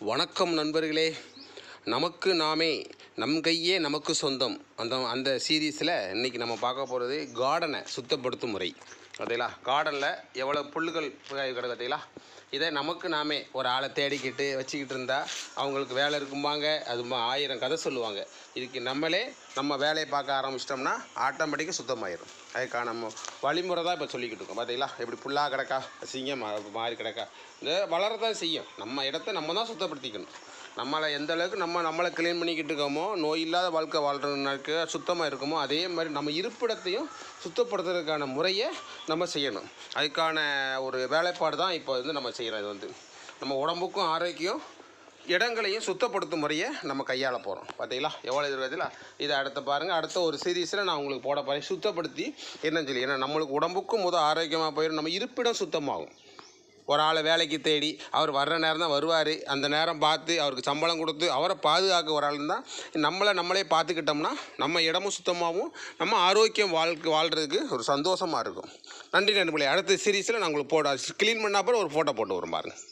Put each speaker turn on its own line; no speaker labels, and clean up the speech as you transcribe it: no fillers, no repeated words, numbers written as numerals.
வணக்கம் நண்பர்களே. நமக்கு நாமே நம் கையே நமக்கு சொந்தம் அந்த சீரீஸில் இன்றைக்கி நம்ம பார்க்க போகிறது கார்டனை சுத்தப்படுத்தும் முறை. பார்த்தீங்களா, கார்டனில் எவ்வளோ புல்லுகள் கிடக்கு பார்த்தீங்களா. இதை நமக்கு நாமே ஒரு ஆளை தேடிக்கிட்டு வச்சுக்கிட்டு இருந்தால் அவங்களுக்கு வேலை இருக்கும்பாங்க, அது 1000 கதை சொல்லுவாங்க. இதுக்கு நம்ம வேலையை பார்க்க ஆரம்பிச்சிட்டோம்னா ஆட்டோமேட்டிக்காக சுத்தமாயிடும். அதுக்காக நம்ம வழிமுறை தான் இப்போ சொல்லிக்கிட்டு இருக்கோம். பார்த்தீங்களா, எப்படி புல்லாக கிடக்கா, சிங்கம் மாறி கிடக்கா, இந்த வளரதான் செய்யும். நம்ம இடத்த நம்ம தான் சுத்தப்படுத்திக்கணும். நம்மளை எந்த அளவுக்கு நம்மளை க்ளீன் பண்ணிக்கிட்டு இருக்கோமோ, நோய் இல்லாத வாழ்க்கை வாழ்கிறதுக்கு சுத்தமாக இருக்குமோ, அதே மாதிரி நம்ம இருப்பிடத்தையும் சுத்தப்படுத்துறதுக்கான முறையை நம்ம செய்யணும். அதுக்கான ஒரு வேலைப்பாடு தான் இப்போ நம்ம செய்கிறோம். இது நம்ம உடம்புக்கும் ஆரோக்கியம், இடங்களையும் சுத்தப்படுத்தும் முறையை நம்ம கையாள போகிறோம். பார்த்தீங்களா, எவ்வளோ இருக்கிறதுல இதை அடுத்த பாருங்கள். அடுத்த ஒரு சீரீஸில் நான் உங்களுக்கு போட போகிறேன் சுத்தப்படுத்தி என்னன்னு சொல்லி. ஏன்னா நம்மளுக்கு உடம்புக்கும் ஆரோக்கியமாக போயிடும், நம்ம இருப்பிடம் சுத்தமாகும். ஒரு ஆளை வேலைக்கு தேடி அவர் வர்ற நேரம் தான் வருவார், அந்த நேரம் பார்த்து அவருக்கு சம்பளம் கொடுத்து அவரை பாதுகாக்க ஒரு ஆள் தான். நம்மளே பார்த்துக்கிட்டோம்னா நம்ம இடமும் சுத்தமாகவும் நம்ம ஆரோக்கியம் வாழ்கிறதுக்கு ஒரு சந்தோஷமாக இருக்கும். நன்றி நண்பர்களே. அடுத்த சீரீஸில் நான் உங்களுக்கு க்ளீன் பண்ண அப்புறம் ஒரு ஃபோட்டோ போட்டு வரும் பாருங்கள்.